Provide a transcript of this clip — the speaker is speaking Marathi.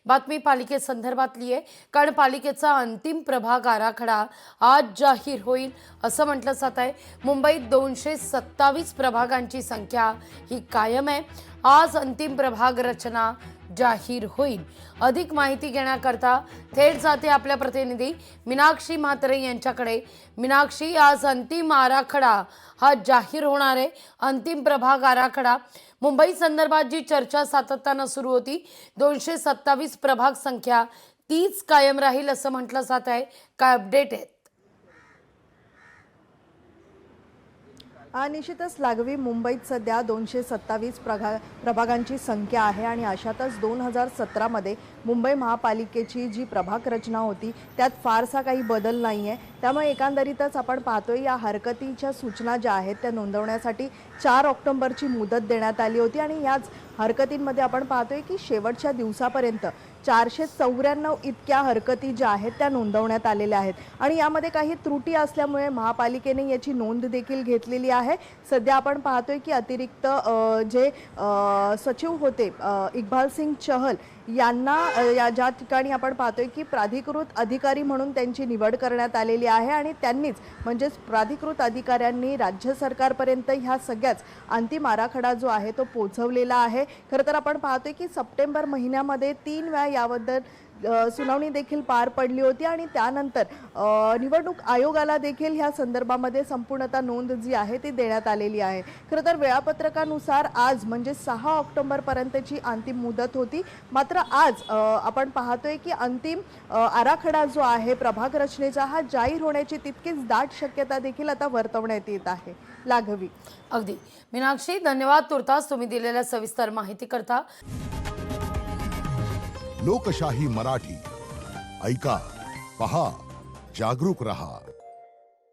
बातमी पालिकेसंदर्भातली आहे, कारण पालिकेचा अंतिम प्रभाग आराखडा आज जाहीर होईल असं म्हटलं जात आहे। मुंबईत 227 प्रभागांची संख्या ही कायम आहे। आज अंतिम प्रभाग रचना जाहीर होईल। अधिक माहिती घेण्याकरता थेट जाते आपल्या प्रतिनिधी मीनाक्षी म्हात्रे यांच्याकडे। मीनाक्षी, आज अंतिम आराखडा हा जाहीर होणार आहे। अंतिम प्रभाग आराखडा मुंबई संदर्भात जी चर्चा सातत्याने सुरू होती, 227 प्रभाग संख्या तीच कायम राहील असं म्हटलं जात आहे। काय अपडेट आहे? निश्चितच लागवी मुंबईत सध्या 227 प्रभागांची संख्या आहे आणि अशातच 2017 मध्ये मुंबई महापालिकेची जी प्रभाग रचना होती त्यात फारसा काही बदल नाही आहे। त्यामुळे एकंदरीतच आपण पाहतोय या हरकतीच्या सूचना ज्या आहेत त्या नोंदवण्यासाठी 4 ऑक्टोबरची मुदत देण्यात आली होती आणि याच हरकतींमध्ये आपण पाहतोय की शेवटच्या दिवसापर्यंत 494 इतक्या हरकती ज्या आहेत त्या नोंदवण्यात आलेल्या आहेत आणि यामध्ये काही त्रुटी असल्यामुळे महापालिकेने याची नोंद देखील घेतलेली आहे। सध्या आपण पाहतोय की अतिरिक्त जे सचिव होते इकबाल सिंग चहल यांना या ज्या ठिकाणी आपण पाहतोय की प्राधिकृत अधिकारी म्हणून त्यांची निवड करण्यात आलेली आहे आणि त्यांनीच म्हणजेच प्राधिकृत अधिकाऱ्यांनी राज्य सरकारपर्यंत ह्या सगळ्याच अंतिम आराखडा जो आहे तो पोहोचवलेला आहे। खरं तर आपण पाहतोय की सप्टेंबर महिन्यामध्ये 3 वेळा याबद्दल सुनावणी देखील पार पडली होती आणि त्यानंतर निवडणूक आयोगाला देखील ह्या संदर्भामध्ये संपूर्णतः नोंद जी आहे ती देण्यात आलेली आहे। खरं तर वेळापत्रकानुसार आज म्हणजे 6 ऑक्टोबर पर्यंतची अंतिम मुदत होती, मात्र आज आपण पाहतोय की अंतिम आराखडा जो आहे प्रभाग रचनेचा हा जाहीर होण्याची तितकीच दाट शक्यता देखील आता वर्तवण्यात येत आहे। लागवी अगदी मीनाक्षी, धन्यवाद तुर्तास तुम्ही दिलेल्या सविस्तर माहिती करता। लोकशाही मराठी ऐका, पहा, जागरूक रहा।